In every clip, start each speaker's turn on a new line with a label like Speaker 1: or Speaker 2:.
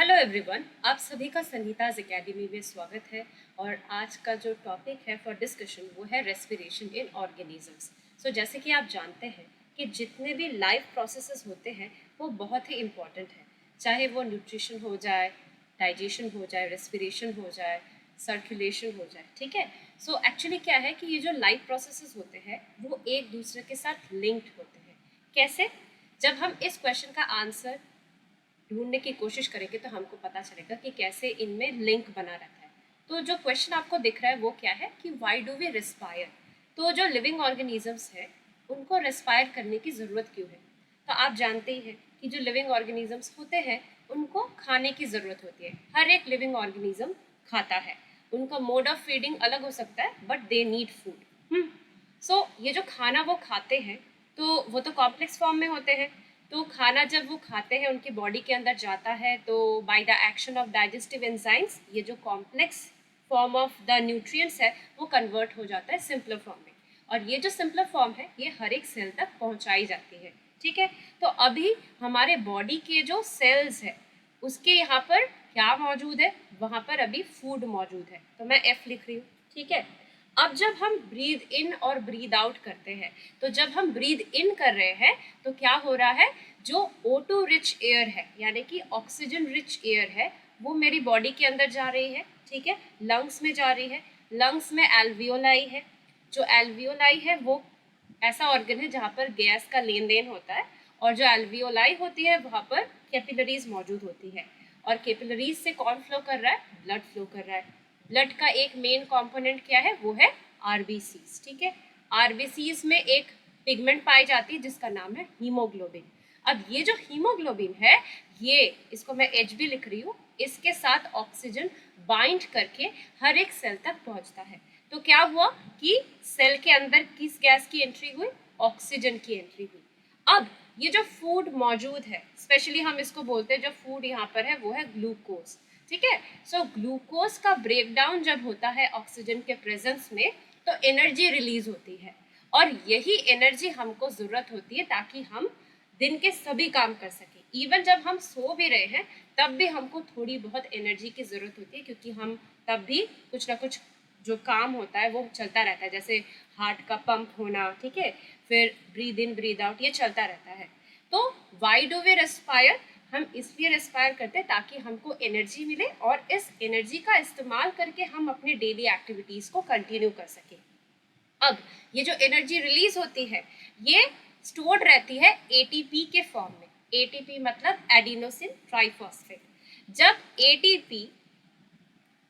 Speaker 1: Hello everyone, आप सभी का संगीताज एकेडमी में स्वागत है। और आज का जो टॉपिक है फॉर डिस्कशन वो है रेस्पिरेशन इन ऑर्गेनिजम्स। सो जैसे कि आप जानते हैं कि जितने भी लाइफ प्रोसेसेस होते हैं वो बहुत ही इम्पॉर्टेंट है, चाहे वो न्यूट्रिशन हो जाए, डाइजेशन हो जाए, रेस्पिरेशन हो जाए, सर्कुलेशन हो जाए। ठीक है। सो एक्चुअली क्या है कि ये जो लाइफ प्रोसेसेस होते हैं वो एक दूसरे के साथ लिंक्ड होते हैं। कैसे? जब हम इस क्वेश्चन का आंसर ढूंढने की कोशिश करेंगे तो हमको पता चलेगा कि कैसे इनमें लिंक बना रहता है। तो जो क्वेश्चन आपको दिख रहा है वो क्या है कि व्हाई डू वी रिस्पायर। तो जो लिविंग ऑर्गेनिजम्स है उनको रिस्पायर करने की ज़रूरत क्यों है? तो आप जानते ही हैं कि जो लिविंग ऑर्गेनिजम्स होते हैं उनको खाने की ज़रूरत होती है। हर एक लिविंग ऑर्गेनिज्म खाता है। उनका मोड ऑफ फीडिंग अलग हो सकता है बट दे नीड फूड। सो ये जो खाना वो खाते हैं तो वो तो कॉम्प्लेक्स फॉर्म में होते हैं। तो खाना जब वो खाते हैं उनकी बॉडी के अंदर जाता है तो by the action of digestive enzymes ये जो complex form of the nutrients है वो कन्वर्ट हो जाता है सिंपलर फॉर्म में। और ये जो सिंपलर फॉर्म है ये हर एक सेल तक पहुंचाई जाती है। ठीक है। तो अभी हमारे बॉडी के जो सेल्स है उसके यहाँ पर क्या मौजूद है? वहाँ पर अभी फूड मौजूद है। तो मैं एफ लिख रही हूँ। ठीक है। अब जब हम ब्रीद इन और ब्रीद आउट करते हैं तो जब हम ब्रीद इन कर रहे हैं तो क्या हो रहा है, जो O2 रिच एयर है यानी कि ऑक्सीजन रिच एयर है वो मेरी बॉडी के अंदर जा रही है। ठीक है। लंग्स में जा रही है। लंग्स में एल्वियोलाई है। जो एल्वियोलाई है वो ऐसा ऑर्गन है जहाँ पर गैस का लेन देन होता है। और जो एल्वियोलाई होती है वहाँ पर कैपिलरीज मौजूद होती है। और कैपिलरीज से कौन फ्लो कर रहा है? ब्लड फ्लो कर रहा है। ब्लड का एक मेन कंपोनेंट क्या है? वो है आरबीसीज। ठीक है। आरबीसीज में एक पिगमेंट पाई जाती है जिसका नाम है हीमोग्लोबिन। अब ये जो हीमोग्लोबिन है ये, इसको मैं एच भी लिख रही हूँ, इसके साथ ऑक्सीजन बाइंड करके हर एक सेल तक पहुंचता है। तो क्या हुआ कि सेल के अंदर किस गैस की एंट्री हुई? ऑक्सीजन की एंट्री हुई। अब ये जो फूड मौजूद है, स्पेशली हम इसको बोलते हैं, जो फूड यहाँ पर है वो है ग्लूकोज। ठीक है। सो ग्लूकोज का ब्रेकडाउन जब होता है ऑक्सीजन के प्रेजेंस में तो एनर्जी रिलीज होती है। और यही एनर्जी हमको ज़रूरत होती है ताकि हम दिन के सभी काम कर सकें। इवन जब हम सो भी रहे हैं तब भी हमको थोड़ी बहुत एनर्जी की ज़रूरत होती है, क्योंकि हम तब भी कुछ ना कुछ जो काम होता है वो चलता रहता है, जैसे हार्ट का पंप होना। ठीक है। फिर ब्रीद इन ब्रीद आउट ये चलता रहता है। तो वाई डू वी रेस्पायर? हम इसलिए रेस्पायर करते हैं ताकि हमको एनर्जी मिले और इस एनर्जी का इस्तेमाल करके हम अपने डेली एक्टिविटीज़ को कंटिन्यू कर सकें। अब ये जो एनर्जी रिलीज होती है ये स्टोर्ड रहती है एटीपी के फॉर्म में। एटीपी मतलब एडिनोसिन ट्राइफॉस्फेट। जब एटीपी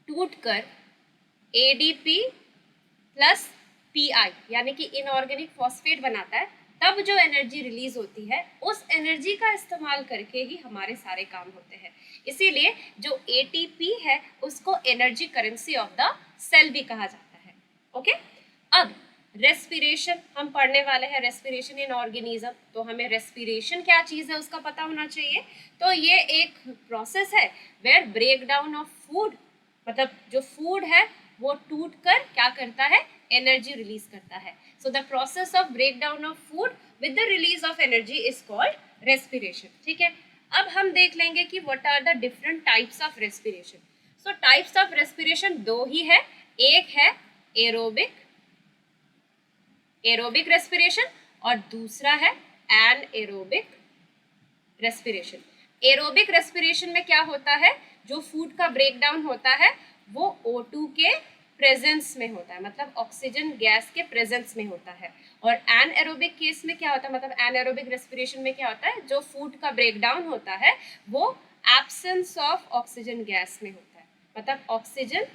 Speaker 1: टूटकर एडीपी प्लस पीआई यानी कि इनऑर्गेनिक फॉस्फेट बनाता है, तब जो एनर्जी रिलीज होती है उस एनर्जी का इस्तेमाल करके ही हमारे सारे काम होते हैं। इसीलिए जो एटीपी है उसको energy currency of the cell भी कहा जाता है। ओके। अब रेस्पिरेशन हम पढ़ने वाले हैं, रेस्पिरेशन इन ऑर्गेनिज्म। तो हमें रेस्पिरेशन क्या चीज़ है उसका पता होना चाहिए। तो ये एक प्रोसेस है where break down of food, मतलब जो फूड है वो टूट कर क्या करता है? एनर्जी रिलीज करता है। So the process of break down of food with the release of energy is called respiration. ठीक है। अब हम देख लेंगे कि what are the different types of respiration. So types of respiration दो ही है। एक है एरोबिक रेस्पिरेशन और दूसरा है एनएरोबिक रेस्पिरेशन। एरोबिक रेस्पिरेशन में क्या होता है? जो फूड का ब्रेक डाउन होता है वो O2 के प्रेजेंस में होता है, मतलब ऑक्सीजन गैस के प्रेजेंस में होता है। और एनएरोबिक केस में क्या होता है, मतलब एनएरोबिक रेस्पिरेशन में क्या होता है? जो फूड का ब्रेक डाउन होता है वो एब्सेंस ऑफ ऑक्सीजन गैस में होता है, मतलब ऑक्सीजन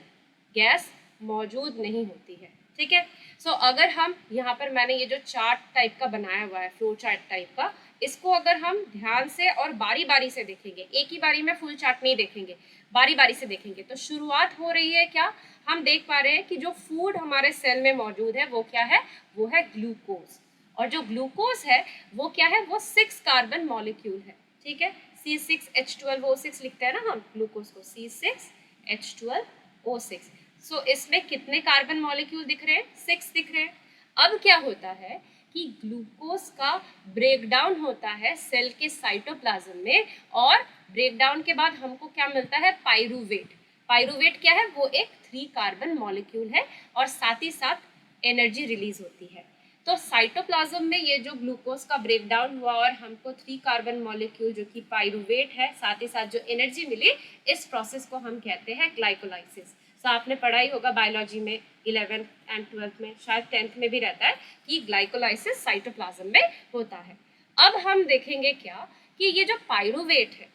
Speaker 1: गैस मौजूद नहीं होती है। ठीक है। सो अगर हम यहाँ पर, मैंने ये जो चार्ट टाइप का बनाया हुआ है, फ्लो चार्ट टाइप का, इसको अगर हम ध्यान से और बारी बारी से देखेंगे, एक ही बारी में फुल चार्ट नहीं देखेंगे, बारी बारी से देखेंगे, तो शुरुआत हो रही है क्या? हम देख पा रहे हैं कि जो फूड हमारे सेल में मौजूद है वो क्या है? वो है ग्लूकोज। और जो ग्लूकोज है वो क्या है? वो 6 कार्बन मॉलिक्यूल है। ठीक है। C6H12O6 लिखते हैं ना हम ग्लूकोज को, C6H12O6। सो इसमें कितने कार्बन मॉलिक्यूल दिख रहे हैं? 6 दिख रहे हैं। अब क्या होता है कि ग्लूकोज का ब्रेकडाउन होता है सेल के साइटोप्लाज्म में, और ब्रेकडाउन के बाद हमको क्या मिलता है, पाइरूवेट। पाइरूवेट क्या है, वो एक 3 कार्बन मॉलिक्यूल है और साथ ही साथ एनर्जी रिलीज होती है। तो साइटोप्लाज्म में ये जो ग्लूकोज का ब्रेकडाउन हुआ और हमको 3 कार्बन मॉलिक्यूल जो कि पाइरूवेट है, साथ ही साथ जो एनर्जी मिली, इस प्रोसेस को हम कहते हैं ग्लाइकोलाइसिस। तो आपने पढ़ा ही होगा बायोलॉजी में 11th एंड 12th में, शायद 10th में भी रहता है कि ग्लाइकोलाइसिस साइटोप्लाज्म में होता है। अब हम देखेंगे क्या कि ये जो पाइरूवेट है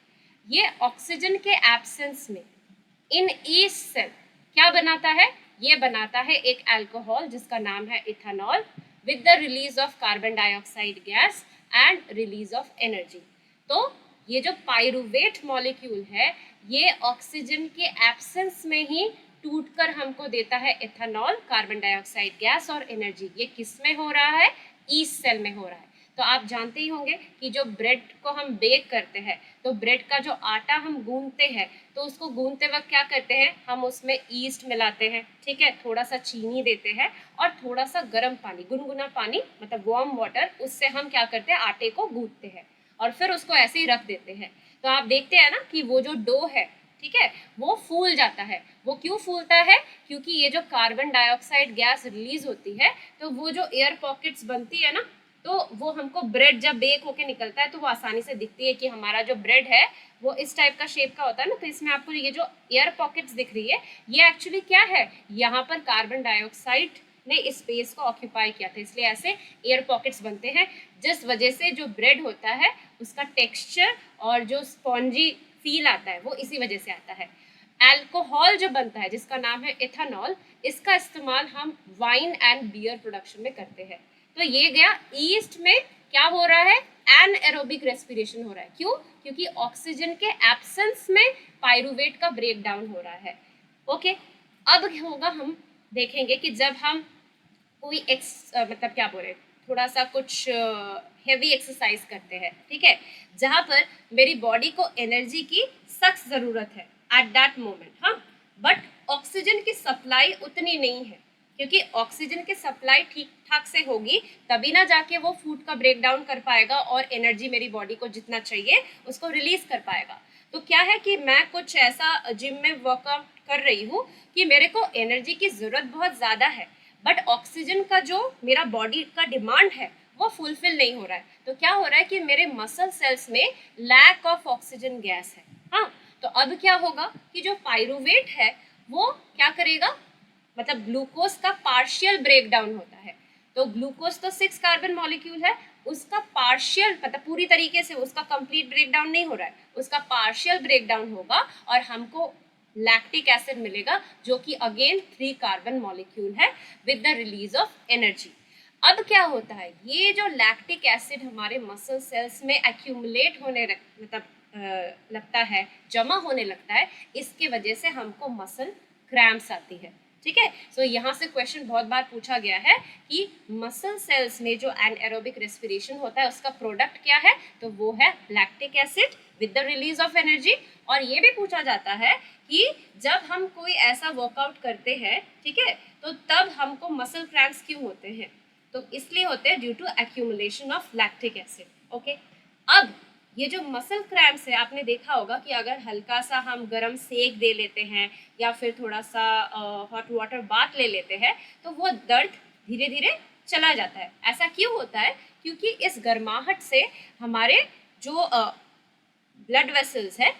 Speaker 1: ये ऑक्सीजन के एब्सेंस में इन ईच सेल क्या बनाता है, ये बनाता है एक अल्कोहल जिसका नाम है ethanol, with the release of carbon dioxide gas and release of energy. तो ये जो पाइरूवेट मॉलिक्यूल है ये ऑक्सीजन के एब्सेंस में ही टूटकर हमको देता है इथेनॉल, कार्बन डाइऑक्साइड गैस और एनर्जी। ये किस में हो रहा है, ईस्ट सेल में हो रहा है। तो आप जानते ही होंगे कि जो ब्रेड को हम बेक करते हैं तो ब्रेड का जो आटा हम गूंथते हैं तो उसको गूंथते वक्त क्या करते हैं, हम उसमें ईस्ट मिलाते हैं, ठीक है, थोड़ा सा चीनी देते हैं और थोड़ा सा गर्म पानी, गुनगुना पानी मतलब वार्म वाटर, उससे हम क्या करते हैं, आटे को गूंथते हैं और फिर उसको ऐसे ही रख देते हैं। तो आप देखते हैं ना कि वो जो डो है, ठीक है, वो फूल जाता है। वो क्यों फूलता है, क्योंकि ये जो कार्बन डाइऑक्साइड गैस रिलीज होती है तो वो जो एयर पॉकेट्स बनती है ना, तो वो हमको ब्रेड जब बेक होके निकलता है तो वो आसानी से दिखती है कि हमारा जो ब्रेड है वो इस टाइप का शेप का होता है ना। तो इसमें आपको ये जो एयर पॉकेट्स दिख रही है ये एक्चुअली क्या है, यहाँ पर कार्बन डाइऑक्साइड ने इस स्पेस को ऑक्यूपाई किया था, इसलिए ऐसे एयर पॉकेट्स बनते हैं, जिस वजह से जो ब्रेड होता है उसका टेक्सचर और जो स्पॉन्जी फील आता है वो इसी वजह से आता है। अल्कोहल जो बनता है जिसका नाम है इथेनॉल, इसका इस्तेमाल हम वाइन एंड बियर प्रोडक्शन में करते हैं। तो ये गया ईस्ट में क्या हो रहा है, एनएरोबिक रेस्पिरेशन हो रहा है। क्यों, क्योंकि ऑक्सीजन के एब्सेंस में पाइरूवेट का ब्रेक डाउन हो रहा है। ओके, अब होगा, हम देखेंगे कि जब हम कोई मतलब क्या बोले, थोड़ा सा कुछ हेवी एक्सरसाइज करते हैं, ठीक है, जहाँ पर मेरी बॉडी को एनर्जी की सख्त ज़रूरत है एट दैट मोमेंट, हाँ, बट ऑक्सीजन की सप्लाई उतनी नहीं है, क्योंकि ऑक्सीजन की सप्लाई ठीक ठाक से होगी तभी ना जाके वो फूड का ब्रेक डाउन कर पाएगा और एनर्जी मेरी बॉडी को जितना चाहिए उसको रिलीज कर पाएगा। तो क्या है कि मैं कुछ ऐसा जिम में वर्कआउट कर रही हूँ कि मेरे को एनर्जी की ज़रूरत बहुत ज़्यादा है, बट ऑक्सीजन का जो मेरा बॉडी का डिमांड है वो फुलफिल नहीं हो रहा है। तो क्या हो रहा है कि मेरे मसल सेल्स में लैक ऑफ ऑक्सीजन गैस है, हाँ। तो अब क्या होगा कि जो पाइरूवेट है वो क्या करेगा, मतलब ग्लूकोज का पार्शियल ब्रेक डाउन होता है। तो ग्लूकोज तो 6 कार्बन मॉलिक्यूल है, उसका पार्शियल मतलब पूरी तरीके से उसका कंप्लीट ब्रेक डाउन नहीं हो रहा है, उसका पार्शियल ब्रेक डाउन होगा और हमको लैक्टिक एसिड मिलेगा जो कि अगेन 3 कार्बन मॉलिक्यूल है with the release of energy. अब क्या होता है, ये जो लैक्टिक एसिड हमारे मसल सेल्स में एक्यूमुलेट होने मतलब लगता है, जमा होने लगता है, इसके वजह से हमको मसल क्रैम्प्स आती है, ठीक है। सो यहाँ से क्वेश्चन बहुत बार पूछा गया है कि मसल सेल्स में जो एनएरोबिक रेस्पिरेशन होता है उसका प्रोडक्ट क्या है, तो वो है lactic acid with the release of energy. और ये भी पूछा जाता है कि जब हम कोई ऐसा वर्कआउट करते हैं, ठीक है, तो तब हमको मसल क्रैम्प्स क्यों होते हैं, तो इसलिए होते हैं due to accumulation of lactic acid. Okay, अब ये जो मसल क्रैम्प्स है आपने देखा होगा कि अगर हल्का सा हम गर्म सेक दे लेते हैं या फिर थोड़ा सा हॉट वाटर बाथ ले लेते हैं तो वो दर्द धीरे धीरे चला जाता है। ऐसा क्यों होता है, क्योंकि इस गर्माहट से हमारे जो ब्लड वेसल्स है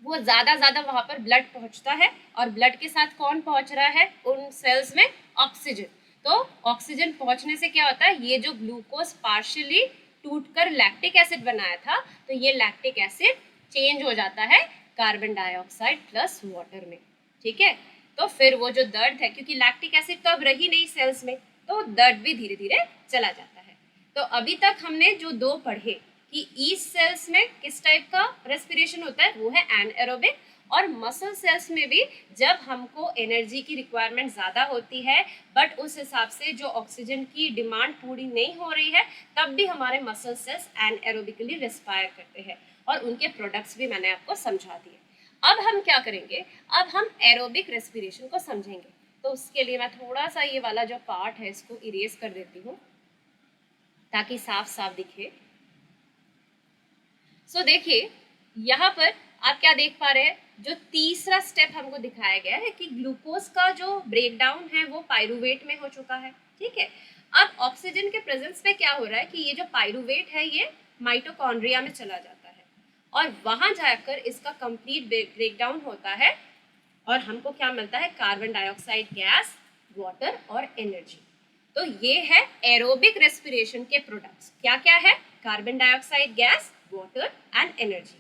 Speaker 1: वो ज़्यादा वहाँ पर ब्लड पहुँचता है और ब्लड के साथ कौन पहुँच रहा है उन सेल्स में, ऑक्सीजन। तो ऑक्सीजन पहुँचने से क्या होता है, ये जो ग्लूकोज पार्शियली टूटकर लैक्टिक एसिड बनाया था तो ये लैक्टिक एसिड चेंज हो जाता है कार्बन डाइऑक्साइड प्लस वाटर में, ठीक है। तो फिर वो जो दर्द है, क्योंकि लैक्टिक एसिड तो अब रही नहीं सेल्स में, तो दर्द भी धीरे धीरे चला जाता है। तो अभी तक हमने जो दो पढ़े कि ईस्ट सेल्स में किस टाइप का रेस्पिरेशन होता है, वो है एनएरोबिक, और मसल सेल्स में भी जब हमको एनर्जी की रिक्वायरमेंट ज़्यादा होती है बट उस हिसाब से जो ऑक्सीजन की डिमांड पूरी नहीं हो रही है तब भी हमारे मसल सेल्स एनएरोबिकली रेस्पायर करते हैं और उनके प्रोडक्ट्स भी मैंने आपको समझा दिए। अब हम क्या करेंगे, अब हम एरोबिक रेस्पिरेशन को समझेंगे। तो उसके लिए मैं थोड़ा सा ये वाला जो पार्ट है इसको इरेज कर देती हूँ। ताकि साफ साफ दिखे। सो देखिए यहाँ पर आप क्या देख पा रहे हैं, जो तीसरा स्टेप हमको दिखाया गया है कि ग्लूकोज का जो ब्रेकडाउन है वो पाइरूवेट में हो चुका है। ठीक है, अब ऑक्सीजन के प्रेजेंस पे क्या हो रहा है कि ये जो पाइरूवेट है ये माइटोकॉन्ड्रिया में चला जाता है और वहां जाकर इसका कंप्लीट ब्रेकडाउन होता है और हमको क्या मिलता है, कार्बन डाइऑक्साइड गैस, वाटर और एनर्जी। तो ये है एरोबिक रेस्पिरेशन के प्रोडक्ट्स। क्या क्या है, carbon dioxide gas, water and energy.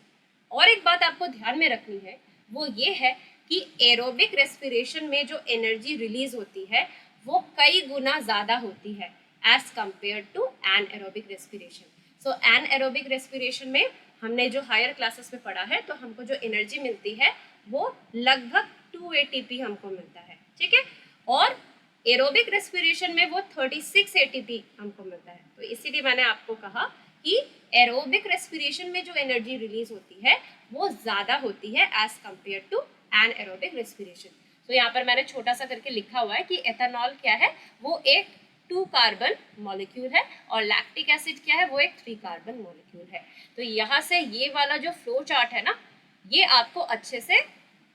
Speaker 1: और एक बात आपको ध्यान में रखनी है वो ये है कि एरोबिक रेस्पिरेशन में जो एनर्जी रिलीज होती है वो कई गुना ज़्यादा होती है as compare to anaerobic respiration. So anaerobic respiration में हमने जो हायर क्लासेस में पढ़ा है तो हमको जो एनर्जी मिलती है वो लगभग 2 ATP हमको मिलता है। ठीक है, और एरोबिक रेस्पिरेशन में वो 36 ATP हमको मिलता है। तो इसीलिए मैंने आपको कहा कि एरोबिक रेस्पिरेशन में जो एनर्जी रिलीज होती है वो ज़्यादा होती है as compare to anaerobic respiration. तो यहाँ पर मैंने छोटा सा करके लिखा हुआ है कि एथेनॉल क्या है, वो एक 2 कार्बन मॉलिक्यूल है और लैक्टिक एसिड क्या है, वो एक 3 कार्बन मॉलिक्यूल है। तो यहाँ से ये वाला जो फ्लो चार्ट है ना, ये आपको अच्छे से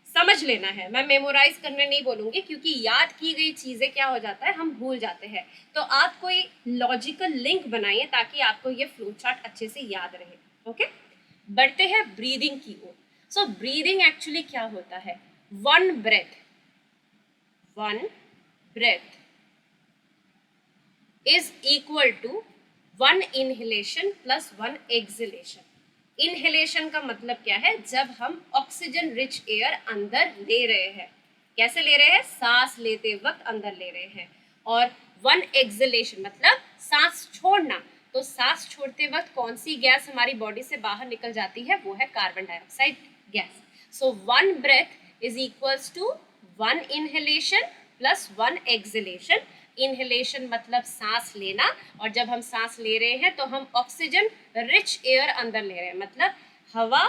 Speaker 1: समझ लेना है। मैं मेमोराइज करने नहीं बोलूंगी क्योंकि याद की गई चीजें क्या हो जाता है, हम भूल जाते हैं। तो आप कोई लॉजिकल लिंक बनाइए ताकि आपको ये फ्लो चार्ट अच्छे से याद रहे। ओके, बढ़ते हैं ब्रीदिंग की ओर। सो ब्रीदिंग एक्चुअली क्या होता है, one breath is equal to 1 inhalation plus 1 exhalation। Inhalation का मतलब क्या है, जब हम ऑक्सीजन रिच एयर अंदर ले रहे हैं। कैसे ले रहे हैं, सांस लेते वक्त अंदर ले रहे हैं। और 1 एक्सलेशन मतलब सांस छोड़ना। तो सांस छोड़ते वक्त कौन सी गैस हमारी बॉडी से बाहर निकल जाती है, वो है carbon dioxide gas. So 1 breath is equals to 1 inhalation plus 1 exhalation. Inhalation मतलब सांस लेना, और जब हम सांस ले रहे हैं तो हम ऑक्सीजन रिच एयर अंदर ले रहे हैं, मतलब हवा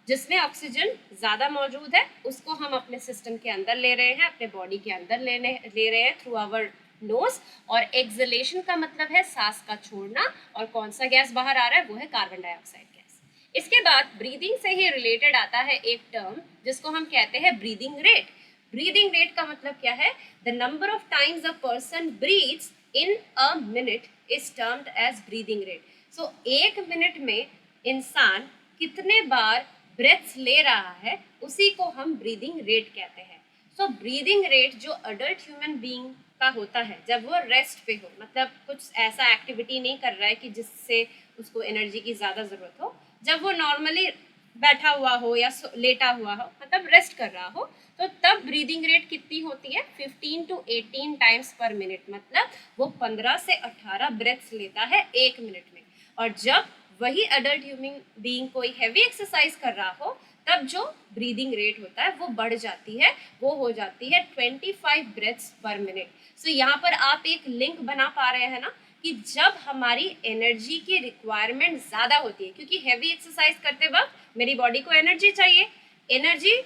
Speaker 1: जिसमें ऑक्सीजन ज़्यादा मौजूद है उसको हम अपने सिस्टम के अंदर ले रहे हैं, अपने बॉडी के अंदर ले रहे हैं थ्रू आवर नोज। और एक्सलेशन का मतलब है सांस का छोड़ना, और कौन सा गैस बाहर आ रहा है, वो है कार्बन डाइऑक्साइड गैस। इसके बाद ब्रीदिंग से ही रिलेटेड आता है एक टर्म जिसको हम कहते हैं ब्रीदिंग रेट। ब्रीदिंग रेट का मतलब क्या है, the number of times a person breathes in a minute is termed as breathing rate. So 1 minute में इंसान कितने बार ब्रेथ्स ले रहा है उसी को हम ब्रीदिंग रेट कहते हैं। सो ब्रीदिंग रेट जो अडल्ट ह्यूमन बीइंग का होता है जब वो रेस्ट पे हो, मतलब कुछ ऐसा एक्टिविटी नहीं कर रहा है कि जिससे उसको एनर्जी की ज़्यादा ज़रूरत हो, जब वो नॉर्मली बैठा हुआ हो या लेटा हुआ हो, मतलब रेस्ट कर रहा हो, तो तब ब्रीदिंग रेट कितनी होती है, 15 to 18 टाइम्स पर मिनट। मतलब वो 15 से 18 ब्रेथ्स लेता है 1 मिनट में। और जब वही अडल्ट ह्यूमन बीइंग कोई हैवी एक्सरसाइज कर रहा हो तब जो ब्रीदिंग रेट होता है वो बढ़ जाती है, वो हो जाती है 25 ब्रेथ्स पर मिनट। सो यहाँ पर आप एक लिंक बना पा रहे हैं ना कि जब हमारी एनर्जी की रिक्वायरमेंट ज़्यादा होती है, क्योंकि हैवी एक्सरसाइज करते वक्त मेरी बॉडी को एनर्जी चाहिए, एनर्जी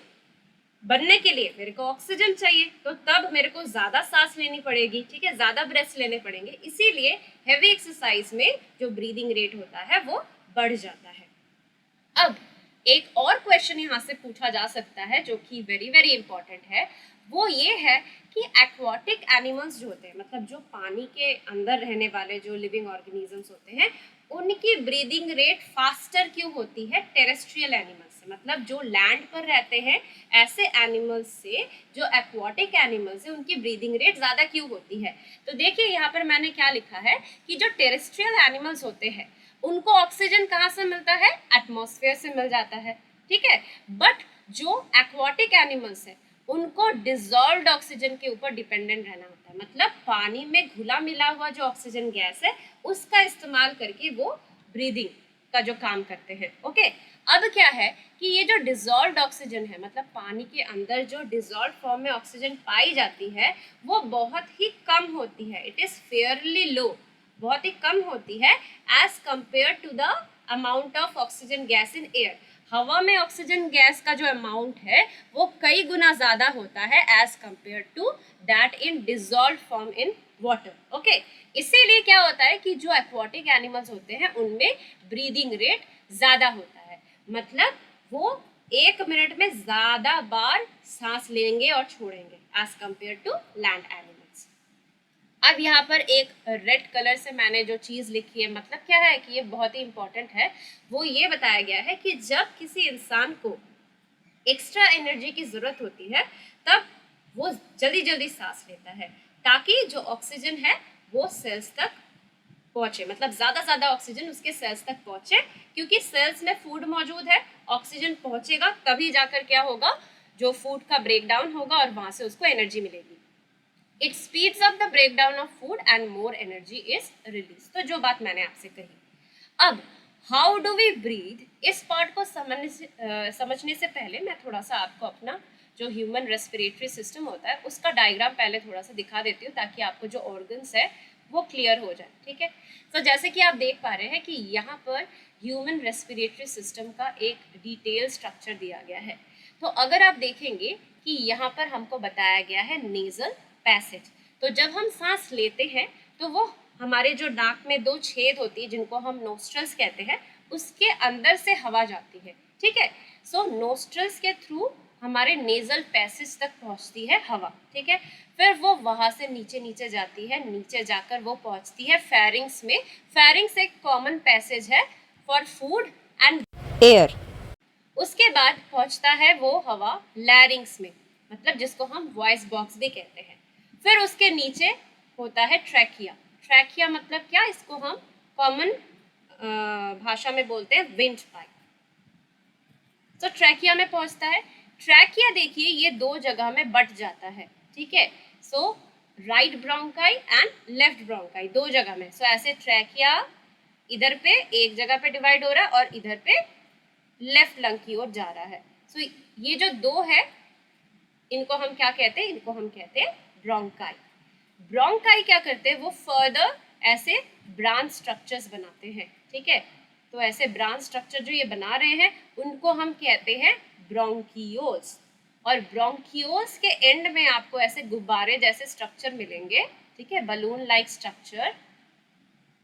Speaker 1: बनने के लिए मेरे को ऑक्सीजन चाहिए, तो तब मेरे को ज़्यादा सांस लेनी पड़ेगी। ठीक है, ज़्यादा ब्रेथ्स लेने पड़ेंगे, इसीलिए हैवी एक्सरसाइज में जो ब्रीदिंग रेट होता है वो बढ़ जाता है। अब एक और क्वेश्चन यहाँ से पूछा जा सकता है जो कि वेरी वेरी इंपॉर्टेंट है, वो ये है कि एक्वाटिक एनिमल्स जो होते हैं, मतलब जो पानी के अंदर रहने वाले जो लिविंग ऑर्गेनिजम्स होते हैं, उनकी ब्रीदिंग रेट फास्टर क्यों होती है टेरेस्ट्रियल एनिमल्स से, मतलब जो लैंड पर रहते हैं ऐसे एनिमल्स से जो एक्वाटिक एनिमल्स हैं उनकी ब्रीदिंग रेट ज़्यादा क्यों होती है। तो देखिए यहाँ पर मैंने क्या लिखा है कि जो टेरेस्ट्रियल एनिमल्स होते हैं उनको ऑक्सीजन कहाँ से मिलता है, एटमॉस्फेयर से मिल जाता है। ठीक है, बट जो एक्वाटिक एनिमल्स है उनको डिजॉल्व्ड ऑक्सीजन के ऊपर डिपेंडेंट रहना होता है, मतलब पानी में घुला मिला हुआ जो ऑक्सीजन गैस है उसका इस्तेमाल करके वो ब्रीदिंग का जो काम करते हैं। ओके, अब क्या है कि ये जो डिजॉल्व्ड ऑक्सीजन है, मतलब पानी के अंदर जो डिजॉल्व फॉर्म में ऑक्सीजन पाई जाती है वो बहुत ही कम होती है, इट इज़ फेयरली लो, बहुत ही कम होती है as compare to the amount of oxygen gas in air. हवा में ऑक्सीजन गैस का जो अमाउंट है वो कई गुना ज़्यादा होता है as compare to that in dissolve form in water. Okay, इसीलिए क्या होता है कि जो एक्वाटिक एनिमल्स होते हैं उनमें ब्रीदिंग रेट ज़्यादा होता है, मतलब वो 1 मिनट में ज़्यादा बार सांस लेंगे और छोड़ेंगे as compare to land animals. अब यहाँ पर एक रेड कलर से मैंने जो चीज़ लिखी है, मतलब क्या है कि ये बहुत ही इंपॉर्टेंट है। वो ये बताया गया है कि जब किसी इंसान को एक्स्ट्रा एनर्जी की ज़रूरत होती है तब वो जल्दी जल्दी सांस लेता है, ताकि जो ऑक्सीजन है वो सेल्स तक पहुंचे, मतलब ज़्यादा ऑक्सीजन उसके सेल्स तक पहुंचे, क्योंकि सेल्स में फूड मौजूद है, ऑक्सीजन पहुंचेगा तभी जाकर क्या होगा, जो फूड का ब्रेक डाउन होगा और वहां से उसको एनर्जी मिलेगी। It speeds up the break down of food and more energy is release. तो जो बात मैंने आपसे कही। अब हाउ डू वी ब्रीथ, इस पार्ट को समझने से पहले मैं थोड़ा सा आपको अपना जो ह्यूमन रेस्पिरेटरी सिस्टम होता है उसका डायग्राम पहले थोड़ा सा दिखा देती हूँ, ताकि आपको जो ऑर्गन्स है वो क्लियर हो जाए, ठीक है। तो जैसे कि आप देख पा रहे हैं कि यहाँ पर ह्यूमन रेस्पिरेटरी सिस्टम का एक डिटेल स्ट्रक्चर दिया गया है। तो अगर आप देखेंगे कि यहाँ पर हमको बताया गया है नेजल पैसेज। तो जब हम सांस लेते हैं तो वो हमारे जो नाक में 2 छेद होती है जिनको हम नोस्ट्रल्स कहते हैं, उसके अंदर से हवा जाती है, ठीक है। सो नोस्ट्रल्स के थ्रू हमारे नेजल पैसेज तक पहुंचती है हवा, ठीक है। फिर वो वहां से नीचे नीचे जाती है, नीचे जाकर वो पहुंचती है फेरिंग्स में। फेरिंग्स एक कॉमन पैसेज है फॉर फूड एंड एयर। उसके बाद पहुंचता है वो हवा लैरिंग्स में, मतलब जिसको हम वॉइस बॉक्स भी कहते हैं। फिर उसके नीचे होता है ट्रैकिया। ट्रैकिया मतलब क्या, इसको हम कॉमन भाषा में बोलते हैं विंड पाइप। तो ट्रैकिया में पहुंचता है। ट्रैकिया देखिए ये 2 जगह में बट जाता है, ठीक है। So right bronchi and left bronchi 2 जगह में। सो ऐसे ट्रैकिया इधर पे एक जगह पे डिवाइड हो रहा है और इधर पे लेफ्ट लंग की ओर जा रहा है। सो ये जो 2 है इनको हम क्या कहते हैं, इनको हम कहते हैं ब्रोंकाई। ब्रोंकाई क्या करते हैं, वो फर्दर ऐसे ब्रांच स्ट्रक्चर्स बनाते हैं, ठीक है। तो ऐसे ब्रांच स्ट्रक्चर जो ये बना रहे हैं उनको हम कहते हैं ब्रोंकियोल्स। और ब्रोंकियोल्स के एंड में आपको ऐसे गुब्बारे जैसे स्ट्रक्चर मिलेंगे, ठीक है, बलून लाइक स्ट्रक्चर,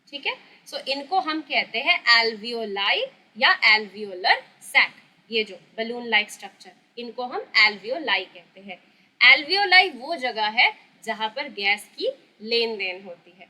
Speaker 1: ठीक है। सो इनको हम कहते हैं एल्वियोलाई या एल्वियोलर सैक। ये जो बलून लाइक स्ट्रक्चर, इनको हम एल्वियोलाई कहते हैं। एल्वियोलाई वो जगह है जहां पर गैस की लेन देन होती है।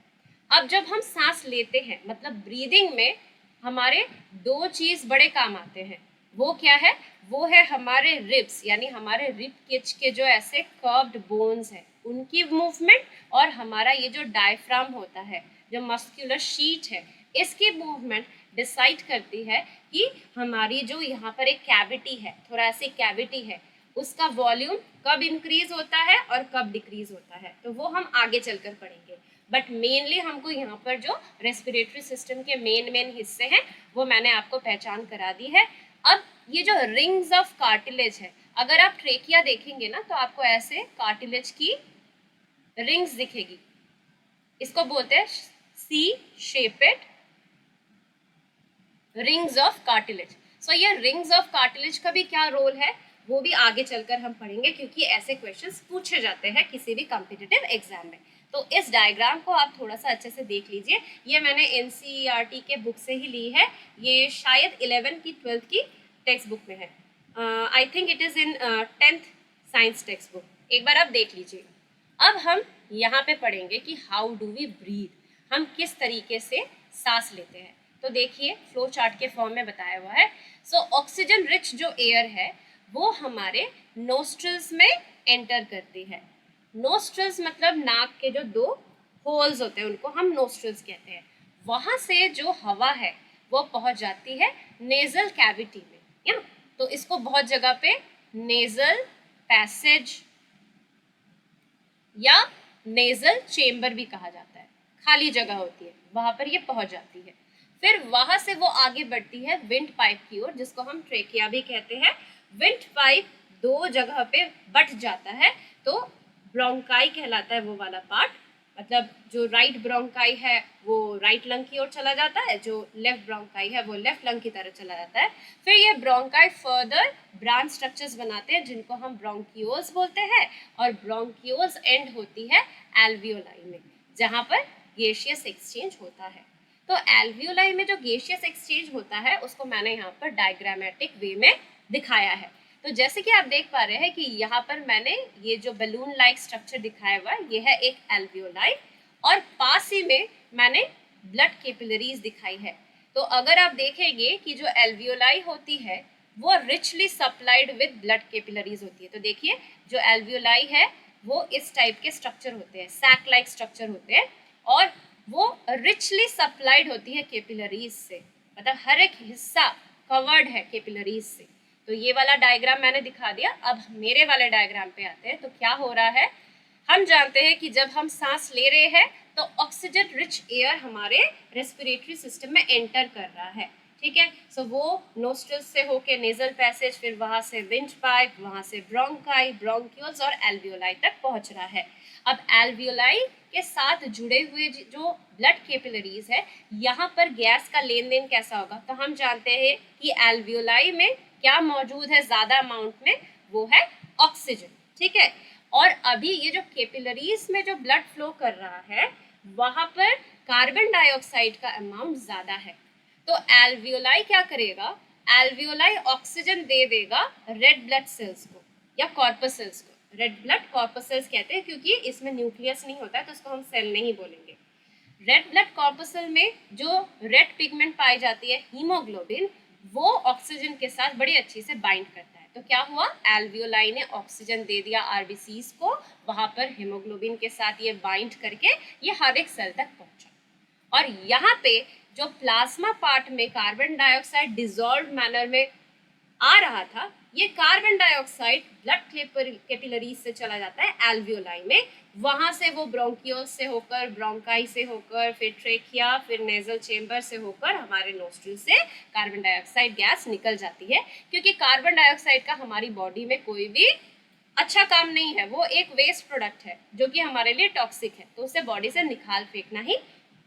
Speaker 1: अब जब हम सांस लेते हैं, मतलब ब्रीदिंग में हमारे 2 चीज बड़े काम आते हैं। वो क्या है, वो है हमारे रिब्स, यानी हमारे रिब केज के जो ऐसे कर्व्ड बोन्स हैं उनकी मूवमेंट, और हमारा ये जो डायफ्राम होता है, जो मस्कुलर शीट है, इसकी मूवमेंट डिसाइड करती है कि हमारी जो यहाँ पर एक कैविटी है, थोरैसिक कैविटी है, उसका वॉल्यूम कब इंक्रीज होता है और कब डिक्रीज होता है। तो वो हम आगे चलकर पढ़ेंगे, बट मेनली हमको यहाँ पर जो रेस्पिरेटरी सिस्टम के मेन हिस्से हैं वो मैंने आपको पहचान करा दी है। अब ये जो रिंग्स ऑफ कार्टिलेज है, अगर आप ट्रेकिया देखेंगे ना तो आपको ऐसे कार्टिलेज की रिंग्स दिखेगी, इसको बोलते हैं सी शेपेड रिंग्स ऑफ कार्टिलेज। सो ये रिंग्स ऑफ कार्टिलेज का भी क्या रोल है वो भी आगे चलकर हम पढ़ेंगे, क्योंकि ऐसे क्वेश्चंस पूछे जाते हैं किसी भी कॉम्पिटिटिव एग्जाम में। तो इस डायग्राम को आप थोड़ा सा अच्छे से देख लीजिए। ये मैंने NCERT के बुक से ही ली है, ये शायद 11 की 12th की टेक्स्ट बुक में है। I think it is in 10th science text book, एक बार आप देख लीजिए। अब हम यहाँ पे पढ़ेंगे कि हाउ डू वी ब्रीथ, हम किस तरीके से सांस लेते हैं। तो देखिए फ्लो चार्ट के फॉर्म में बताया हुआ है। सो ऑक्सीजन रिच जो एयर है वो हमारे नोस्ट्रल्स में एंटर करती है। नोस्ट्रल्स मतलब नाक के जो 2 होल्स होते हैं उनको हम नोस्ट्रल्स कहते हैं। वहाँ से जो हवा है वो पहुँच जाती है नेजल कैविटी में, या तो इसको बहुत जगह पे नेजल पैसेज या नेजल चेम्बर भी कहा जाता है, खाली जगह होती है वहां पर ये पहुंच जाती है। फिर वहां से वो आगे बढ़ती है विंड पाइप की ओर, जिसको हम ट्रेकिया भी कहते हैं। विंड पाइप 2 जगह पे बट जाता है, तो ब्रोंकाई कहलाता है वो वाला पार्ट, मतलब जो राइट ब्रोंकाई है वो राइट लंग की ओर चला जाता है, जो लेफ्ट ब्रोंकाई है वो लेफ्ट लंग की तरह चला जाता है। फिर ये ब्रोंकाई फर्दर ब्रांच स्ट्रक्चर्स बनाते हैं जिनको हम ब्रोंकियोल्स बोलते हैं, और ब्रोंकियोल्स एंड होती है एल्वियोलाई में, जहाँ पर गैसियस एक्सचेंज होता है। तो एल्वियोलाई में जो गैसियस एक्सचेंज होता है उसको मैंने यहाँ पर डायग्रामेटिक वे में दिखाया है। तो जैसे कि आप देख पा रहे हैं कि यहाँ पर मैंने ये जो बलून लाइक स्ट्रक्चर दिखाया हुआ है ये है एक एल्वियोलाई, और पास ही में मैंने ब्लड कैपिलरीज दिखाई है। तो अगर आप देखेंगे कि जो एल्वियोलाई होती है वो richly supplied with blood capillaries होती है। तो देखिए जो एल्वियोलाई है वो इस टाइप के स्ट्रक्चर होते हैं, सैक लाइक स्ट्रक्चर होते हैं, और वो रिचली सप्लाइड होती है कैपिलरीज से, मतलब हर एक हिस्सा कवर्ड है कैपिलरीज से। तो ये वाला डायग्राम मैंने दिखा दिया। अब मेरे वाले डायग्राम पे आते हैं। तो क्या हो रहा है, हम जानते हैं कि जब हम सांस ले रहे हैं तो ऑक्सीजन रिच एयर हमारे रेस्पिरेटरी सिस्टम में एंटर कर रहा है, ठीक है। सो वो नोस्ट्रल्स से होके नेजल पैसेज, फिर वहां से विंड पाइप, वहां से ब्रोंकाई, ब्रोंक्यूल्स और एल्वियोलाई तक पहुंच रहा है। अब एल्वियोलाई के साथ जुड़े हुए जो ब्लड कैपिलरीज है यहाँ पर गैस का लेन देन कैसा होगा, तो हम जानते हैं कि एल्वियोलाई में क्या मौजूद है ज्यादा अमाउंट में, वो है ऑक्सीजन, ठीक है। और अभी ये जो कैपिलरीज में जो ब्लड फ्लो कर रहा है वहां पर कार्बन डाइऑक्साइड का अमाउंट ज्यादा है। तो एल्वियोलाई क्या करेगा, एल्वियोलाई ऑक्सीजन दे देगा रेड ब्लड सेल्स को या कॉर्पसेल्स को। रेड ब्लड कॉर्पसेल्स कहते हैं क्योंकि इसमें न्यूक्लियस नहीं होता है, तो इसको हम सेल नहीं बोलेंगे। रेड ब्लड कॉर्पसेल में जो रेड पिगमेंट पाई जाती है हीमोग्लोबिन, वो ऑक्सीजन के साथ बड़ी अच्छी से बाइंड करता है। तो क्या हुआ, एल्वियोलाई ने ऑक्सीजन दे दिया आरबीसीज को, वहां पर हीमोग्लोबिन के साथ ये बाइंड करके ये हर एक सेल तक पहुंचा। और यहाँ पे जो प्लाज्मा पार्ट में कार्बन डाइऑक्साइड डिजॉल्व मैनर में आ रहा था, ये कार्बन डाइऑक्साइड ब्लड कैपिलरीज से चला जाता है एल्वियोलाई में, वहां से वो ब्रोंकियोल से होकर, ब्रोंकाई से होकर, फिर ट्रेकिया, फिर नेजल चेम्बर से होकर हमारे नोस्ट्रिल से कार्बन डाइऑक्साइड गैस निकल जाती है। क्योंकि कार्बन डाइऑक्साइड का हमारी बॉडी में कोई भी अच्छा काम नहीं है, वो एक वेस्ट प्रोडक्ट है जो कि हमारे लिए टॉक्सिक है, तो उसे बॉडी से निकाल फेंकना ही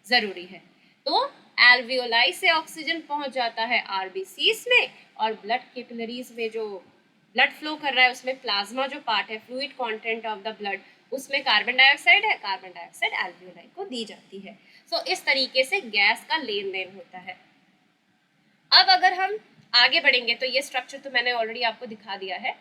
Speaker 1: जरूरी है। तो एल्वियोलाई से ऑक्सीजन पहुंच जाता है आरबीसीज में, और ब्लड कैपिलरीज में जो ब्लड फ्लो कर रहा है उसमें प्लाज्मा जो पार्ट है, fluid content of the blood, उसमें कार्बन डाइऑक्साइड है, कार्बन डाइऑक्साइड एल्वियोलाई को दी जाती है। सो इस तरीके से गैस का लेन देन होता है। अब अगर हम आगे बढ़ेंगे, तो ये स्ट्रक्चर तो मैंने ऑलरेडी आपको दिखा दिया है।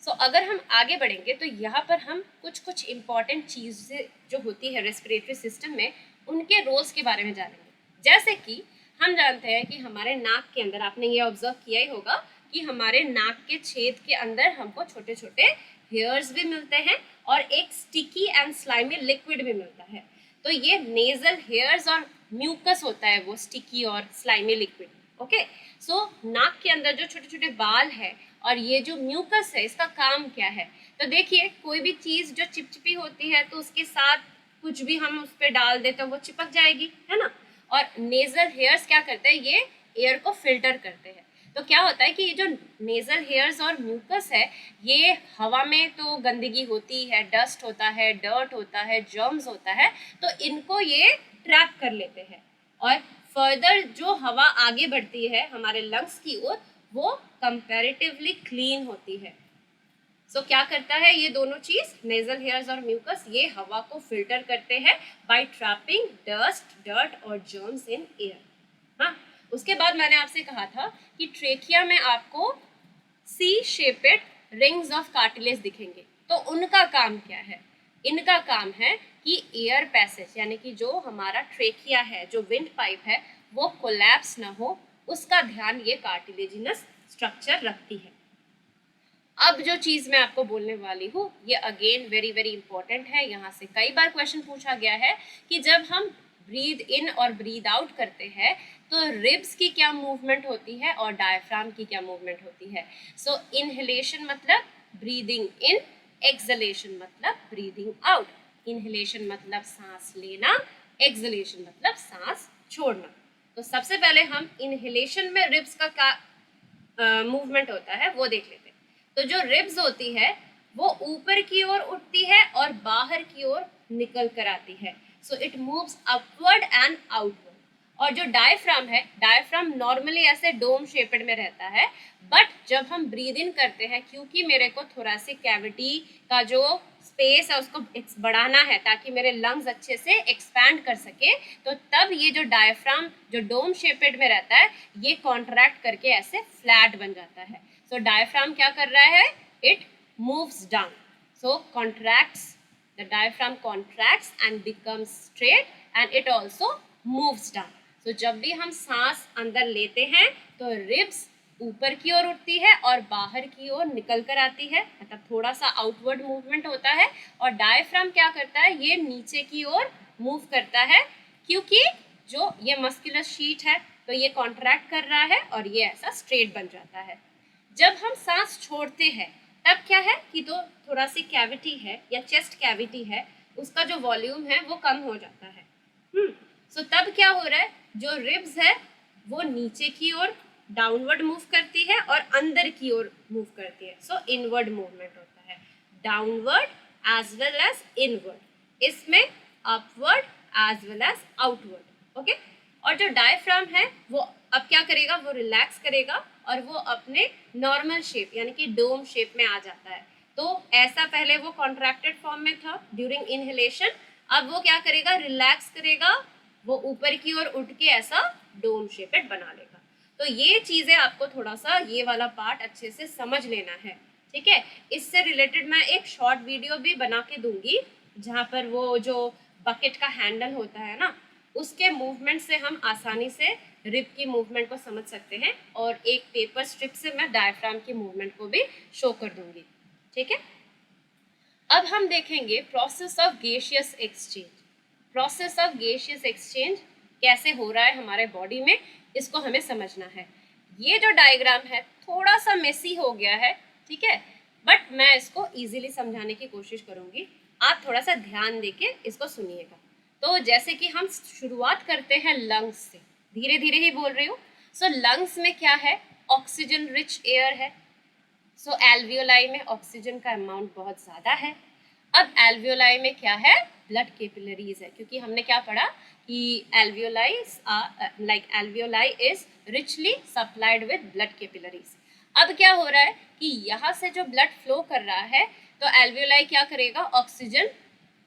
Speaker 1: सो अगर हम आगे बढ़ेंगे तो यहाँ पर हम कुछ इंपॉर्टेंट चीज़ें जो होती है रेस्पिरेटरी सिस्टम में, उनके रोल्स के बारे में जानेंगे। जैसे कि हम जानते हैं कि हमारे नाक के अंदर, आपने ये ऑब्जर्व किया ही होगा कि हमारे नाक के छेद के अंदर हमको छोटे छोटे हेयर्स भी मिलते हैं और एक स्टिकी एंड स्लाइमी लिक्विड भी मिलता है। तो ये नेजल हेयर्स और म्यूकस होता है, वो स्टिकी और स्लाइमी लिक्विड। ओके, सो नाक के अंदर जो छोटे छोटे बाल है और ये जो म्यूकस है, इसका काम क्या है, तो देखिए कोई भी चीज़ जो चिपचिपी होती है तो उसके साथ कुछ भी हम उस पर डाल देते हैं वो चिपक जाएगी, है ना। और नेजल हेयर्स क्या करते हैं, ये एयर को फिल्टर करते हैं। तो क्या होता है कि ये जो नेजल हेयर्स और म्यूकस है, ये हवा में तो गंदगी होती है, डस्ट होता है, डर्ट होता है, जर्म्स होता है, तो इनको ये ट्रैप कर लेते हैं। और फर्दर जो हवा आगे बढ़ती है हमारे लंग्स की ओर, वो कंपैरेटिवली क्लीन होती है। सो क्या करता है ये दोनों चीज, नेजल हेयर्स और म्यूकस, ये हवा को फिल्टर करते हैं बाय ट्रैपिंग डस्ट, डर्ट और जर्म्स इन एयर। हाँ, उसके बाद मैंने आपसे कहा था कि ट्रेकिया में आपको सी शेपेड रिंग्स ऑफ कार्टिलेज दिखेंगे। तो उनका काम क्या है, इनका काम है कि एयर पैसेज, यानी कि जो हमारा ट्रेकिया है, जो विंड पाइप है, वो कोलैप्स ना हो, उसका ध्यान ये कार्टिलेजिनस स्ट्रक्चर रखती है। अब जो चीज मैं आपको बोलने वाली हूँ ये अगेन वेरी वेरी इंपॉर्टेंट है। यहाँ से कई बार क्वेश्चन पूछा गया है कि जब हम ब्रीद इन और ब्रीद आउट करते हैं तो रिब्स की क्या मूवमेंट होती है और डायफ्राम की क्या मूवमेंट होती है। सो इनहेलेशन मतलब ब्रीदिंग इन, एक्सलेशन मतलब ब्रीदिंग आउट। इनहेलेशन मतलब सांस लेना, एक्सलेशन मतलब सांस छोड़ना। तो सबसे पहले हम इनहेलेशन में रिब्स का क्या मूवमेंट होता है वो देख लेते हैं। तो जो रिब्स होती है वो ऊपर की ओर उठती है और बाहर की ओर निकल कर आती है। So it moves upward and outward. और जो डायफ्राम है, डायफ्राम नॉर्मली ऐसे डोम शेपेड में रहता है, बट जब हम ब्रीद इन करते हैं, क्योंकि मेरे को थोरेसिक कैविटी का जो स्पेस है उसको बढ़ाना है ताकि मेरे लंग्स अच्छे से एक्सपैंड कर सके, तो तब ये जो डायफ्राम जो डोम शेपेड में रहता है ये कॉन्ट्रैक्ट करके ऐसे फ्लैट बन जाता है। सो डायफ्राम क्या कर रहा है, it moves down, so contracts, the diaphragm contracts and becomes straight and it also moves down. तो जब भी हम सांस अंदर लेते हैं तो रिब्स ऊपर की ओर उठती है और बाहर की ओर निकल कर आती है, मतलब थोड़ा सा आउटवर्ड मूवमेंट होता है। और डायफ्राम क्या करता है, ये नीचे की ओर मूव करता है, क्योंकि जो ये मस्कुलर शीट है तो ये कॉन्ट्रैक्ट कर रहा है और ये ऐसा स्ट्रेट बन जाता है। जब हम सांस छोड़ते हैं तब क्या है कि तो थोड़ा सी कैविटी है या चेस्ट कैविटी है, उसका जो वॉल्यूम है वो कम हो जाता है। सो तब क्या हो रहा है, जो रिब्स है वो नीचे की ओर डाउनवर्ड मूव करती है और अंदर की ओर मूव करती है। सो इनवर्ड मूवमेंट होता है, downward as well as inward, इसमें upward as well as outward. Okay, और जो डायफ्राम है वो अब क्या करेगा, वो रिलैक्स करेगा और वो अपने नॉर्मल शेप यानी कि डोम शेप में आ जाता है। तो ऐसा पहले वो कॉन्ट्रैक्टेड फॉर्म में था ड्यूरिंग इनहेलेशन, अब वो क्या करेगा, रिलैक्स करेगा, वो ऊपर की ओर उठ के ऐसा डोम शेपेड बना लेगा। तो ये चीज़ें आपको थोड़ा सा ये वाला पार्ट अच्छे से समझ लेना है, ठीक है। इससे रिलेटेड मैं एक शॉर्ट वीडियो भी बना के दूंगी, जहाँ पर वो जो बकेट का हैंडल होता है ना, उसके मूवमेंट से हम आसानी से रिब की मूवमेंट को समझ सकते हैं, और एक पेपर स्ट्रिप से मैं डायफ्राम की मूवमेंट को भी शो कर दूंगी, ठीक है। अब हम देखेंगे process of gaseous exchange. Process of gaseous exchange कैसे हो रहा है हमारे बॉडी में, इसको हमें समझना है। ये जो डायग्राम है थोड़ा सा मेसी हो गया है, ठीक है, बट मैं इसको इजीली समझाने की कोशिश करूंगी, आप थोड़ा सा ध्यान देके इसको सुनिएगा। तो जैसे कि हम शुरुआत करते हैं लंग्स से, धीरे धीरे ही बोल रही हूँ। सो लंग्स में क्या है, ऑक्सीजन रिच एयर है। सो एल्वियोलाई में ऑक्सीजन का अमाउंट बहुत ज़्यादा है। अब एल्वियोलाई में क्या है, ब्लड कैपिलरीज है, क्योंकि हमने क्या पढ़ा कि alveoli is richly supplied with blood capillaries. अब क्या हो रहा है कि यहाँ से जो ब्लड फ्लो कर रहा है, तो एल्वियोलाई क्या करेगा, ऑक्सीजन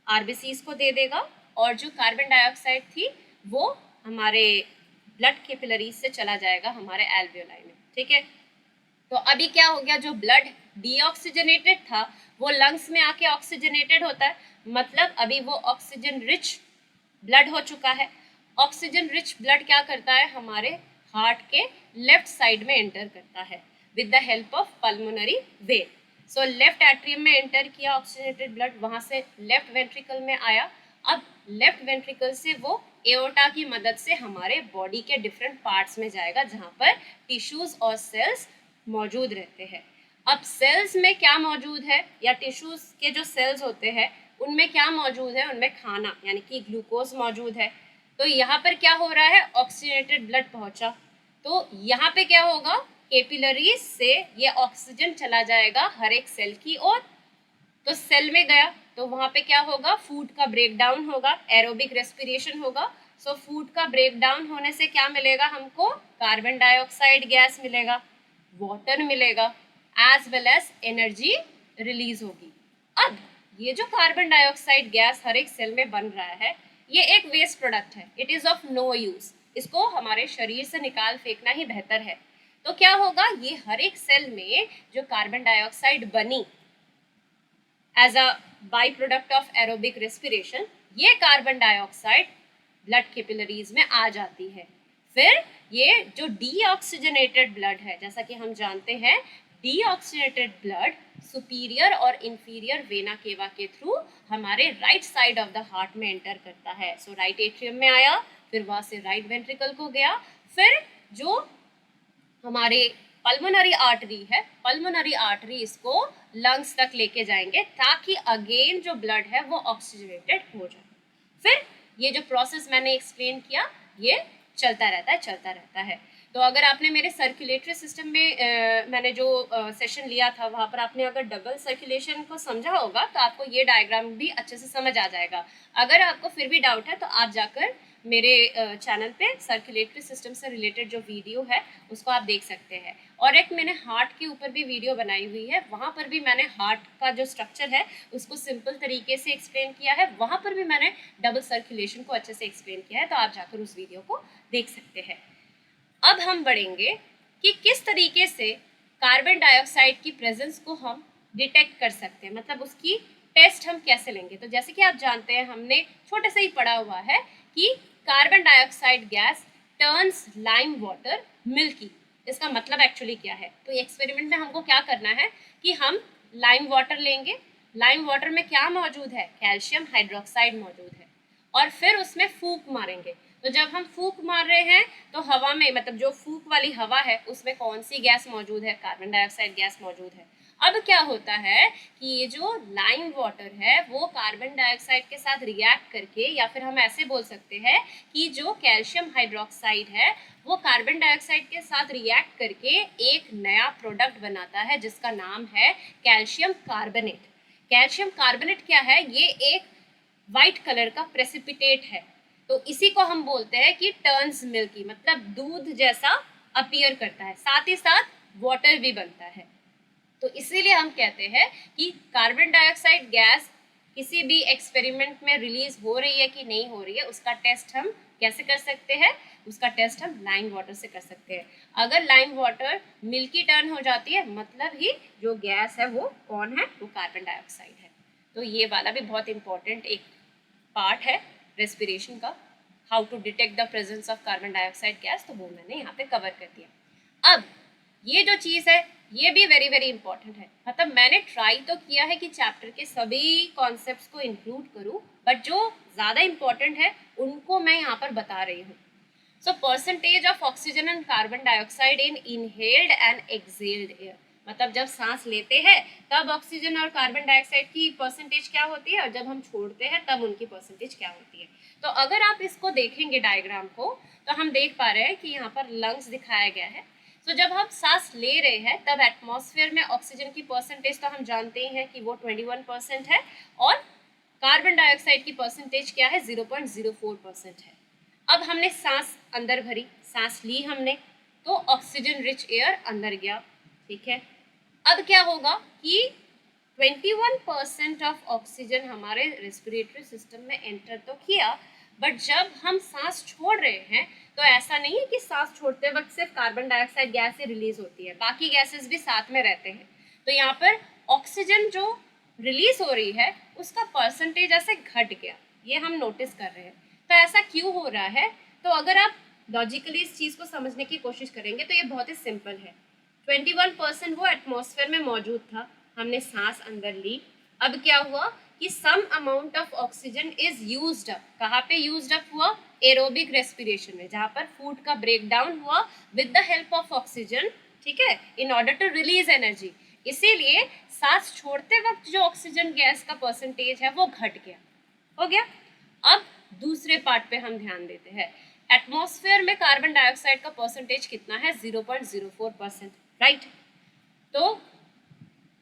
Speaker 1: आरबीसीज को दे देगा, और जो कार्बन डाइऑक्साइड थी वो हमारे ब्लड कैपिलरीज से चला जाएगा हमारे एल्वियोलाई में, ठीक है। तो अभी क्या हो गया, जो ब्लड डीऑक्सीजनेटेड था वो लंग्स में आके ऑक्सीजनेटेड होता है, मतलब अभी वो ऑक्सीजन रिच ब्लड हो चुका है। ऑक्सीजन रिच ब्लड क्या करता है, हमारे हार्ट के लेफ्ट साइड में एंटर करता है with the help of pulmonary vein. So left atrium में एंटर किया ऑक्सीजनेटेड ब्लड, वहां से लेफ्ट वेंट्रिकल में आया। अब लेफ्ट वेंट्रिकल से वो एओर्टा की मदद से हमारे बॉडी के डिफरेंट पार्ट्स में जाएगा, जहाँ पर टिश्यूज और सेल्स मौजूद रहते हैं। अब सेल्स में क्या मौजूद है, या टिश्यूज के जो सेल्स होते हैं उनमें क्या मौजूद है, उनमें खाना यानी कि ग्लूकोज मौजूद है। तो यहाँ पर क्या हो रहा है, ऑक्सीजनेटेड ब्लड पहुंचा, तो यहाँ पे क्या होगा, कैपिलरीज से ये ऑक्सीजन चला जाएगा हर एक सेल की ओर। तो सेल में गया तो वहाँ पे क्या होगा, फूड का ब्रेक डाउन होगा, एरोबिक रेस्पिरेशन होगा। सो फूड का ब्रेक डाउन होने से क्या मिलेगा हमको, कार्बन डाइऑक्साइड गैस मिलेगा, वाटर मिलेगा, as well as energy release होगी। अब ये जो कार्बन डाइऑक्साइड गैस हर एक सेल में बन रहा है, ये एक वेस्ट प्रोडक्ट है, it is of no use, इसको हमारे शरीर से निकाल फेंकना ही बेहतर है। तो क्या होगा, ये हर एक सेल में जो कार्बन डाइऑक्साइड बनी as a by product of aerobic respiration, ये कार्बन डाइऑक्साइड ब्लड कैपिलरीज में आ जाती है। फिर ये जो डीऑक्सीजनेटेड ब्लड है, जैसा कि हम जानते हैं डीऑक्सीजनेटेड ब्लड सुपीरियर और इंफीरियर वेना केवा के थ्रू हमारे right side of the heart में एंटर करता है। सो राइट एट्रियम में आया, फिर वहाँ से राइट वेंट्रिकल को गया, फिर जो हमारे पल्मोनरी आर्टरी है, पल्मोनरी आर्टरी इसको लंग्स तक लेके जाएंगे ताकि अगेन जो ब्लड है वो ऑक्सीजनेटेड हो जाए। फिर ये जो प्रोसेस मैंने एक्सप्लेन किया ये चलता रहता है, चलता रहता है। तो अगर आपने मेरे सर्कुलेटरी सिस्टम में मैंने जो सेशन लिया था वहाँ पर आपने अगर डबल सर्कुलेशन को समझा होगा तो आपको ये डायग्राम भी अच्छे से समझ आ जाएगा। अगर आपको फिर भी डाउट है तो आप जाकर मेरे चैनल पे सर्कुलेटरी सिस्टम से रिलेटेड जो वीडियो है उसको आप देख सकते हैं। और एक मैंने हार्ट के ऊपर भी वीडियो बनाई हुई है, वहाँ पर भी मैंने हार्ट का जो स्ट्रक्चर है उसको सिंपल तरीके से एक्सप्लेन किया है, वहाँ पर भी मैंने डबल सर्कुलेशन को अच्छे से एक्सप्लेन किया है, तो आप जाकर उस वीडियो को देख सकते हैं। अब हम बढ़ेंगे कि किस तरीके से कार्बन डाइऑक्साइड की प्रेजेंस को हम डिटेक्ट कर सकते हैं, मतलब उसकी टेस्ट हम कैसे लेंगे। तो जैसे कि आप जानते हैं, हमने छोटे से ही पढ़ा हुआ है कि carbon dioxide gas turns lime water milky. इसका मतलब एक्चुअली क्या है, तो एक्सपेरिमेंट में हमको क्या करना है कि हम लाइम वाटर लेंगे, लाइम वाटर में क्या मौजूद है, कैल्शियम हाइड्रोक्साइड मौजूद है, और फिर उसमें फूंक मारेंगे। तो जब हम फूंक मार रहे हैं तो हवा में, मतलब जो फूंक वाली हवा है उसमें कौन सी गैस मौजूद है, कार्बन डाइऑक्साइड गैस मौजूद है। अब क्या होता है कि ये जो लाइम वाटर है वो कार्बन डाइऑक्साइड के साथ रिएक्ट करके, या फिर हम ऐसे बोल सकते हैं कि जो कैल्शियम हाइड्रोक्साइड है वो कार्बन डाइऑक्साइड के साथ रिएक्ट करके एक नया प्रोडक्ट बनाता है जिसका नाम है कैल्शियम कार्बोनेट। कैल्शियम कार्बोनेट क्या है, ये एक वाइट कलर का प्रेसिपिटेट है। तो इसी को हम बोलते हैं कि टर्न्स मिल्की, मतलब दूध जैसा अपीयर करता है, साथ ही साथ वाटर भी बनता है। तो इसीलिए हम कहते हैं कि कार्बन डाइऑक्साइड गैस किसी भी एक्सपेरिमेंट में रिलीज हो रही है कि नहीं हो रही है, उसका टेस्ट हम कैसे कर सकते हैं, उसका टेस्ट हम लाइम वाटर से कर सकते हैं। अगर लाइम वाटर मिल्की टर्न हो जाती है, मतलब ही जो गैस है वो कौन है, वो कार्बन डाइऑक्साइड है। तो ये वाला भी बहुत इंपॉर्टेंट एक पार्ट है रेस्पिरेशन का, how to detect the presence of carbon dioxide gas, तो वो मैंने यहाँ पे कवर कर दिया। अब ये जो चीज़ है ये भी वेरी वेरी इंपॉर्टेंट है, मतलब मैंने ट्राई तो किया है कि चैप्टर के सभी कॉन्सेप्ट्स को इंक्लूड करूँ, बट जो ज़्यादा इंपॉर्टेंट है उनको मैं यहाँ पर बता रही हूँ। So percentage of oxygen and carbon dioxide in inhaled and excelled air, मतलब जब सांस लेते हैं तब ऑक्सीजन और कार्बन डाइऑक्साइड की परसेंटेज क्या होती है, और जब हम छोड़ते हैं तब उनकी परसेंटेज क्या होती है। तो अगर आप इसको देखेंगे डायग्राम को, तो हम देख पा रहे हैं कि यहाँ पर लंग्स दिखाया गया है। तो जब हम सांस ले रहे हैं तब एटमॉस्फेयर में ऑक्सीजन की परसेंटेज तो हम जानते ही हैं कि वो 21% है, और कार्बन डाइऑक्साइड की परसेंटेज क्या है, 0.04% है। अब हमने सांस अंदर भरी, सांस ली हमने, तो ऑक्सीजन रिच एयर अंदर गया, ठीक है। अब क्या होगा कि 21% ऑफ ऑक्सीजन हमारे रेस्पिरेटरी सिस्टम में एंटर तो किया, बट जब हम सांस छोड़ रहे हैं तो ऐसा नहीं है कि सांस छोड़ते वक्त सिर्फ कार्बन डाइऑक्साइड गैस ही रिलीज होती है, बाकी गैसेस भी साथ में रहते हैं। तो यहाँ पर ऑक्सीजन जो रिलीज हो रही है उसका परसेंटेज ऐसे घट गया, ये हम नोटिस कर रहे हैं। तो ऐसा क्यों हो रहा है, तो अगर आप लॉजिकली इस चीज़ को समझने की कोशिश करेंगे तो ये बहुत ही सिंपल है। 21% वो एटमॉस्फेयर में मौजूद था, हमने सांस अंदर ली, अब क्या हुआ कि some amount of oxygen is used up. कहाँ पे यूज्ड अप हुआ, एरोबिक रेस्पिरेशन में, जहाँ पर फूड का ब्रेक डाउन हुआ with the help of oxygen, ठीक है, in order to release energy. इसीलिए सांस छोड़ते वक्त जो ऑक्सीजन गैस का परसेंटेज है वो घट गया, हो गया। अब दूसरे पार्ट पे हम ध्यान देते हैं। एटमॉस्फेयर में कार्बन डाइऑक्साइड का परसेंटेज कितना है, 0.04%, राइट। तो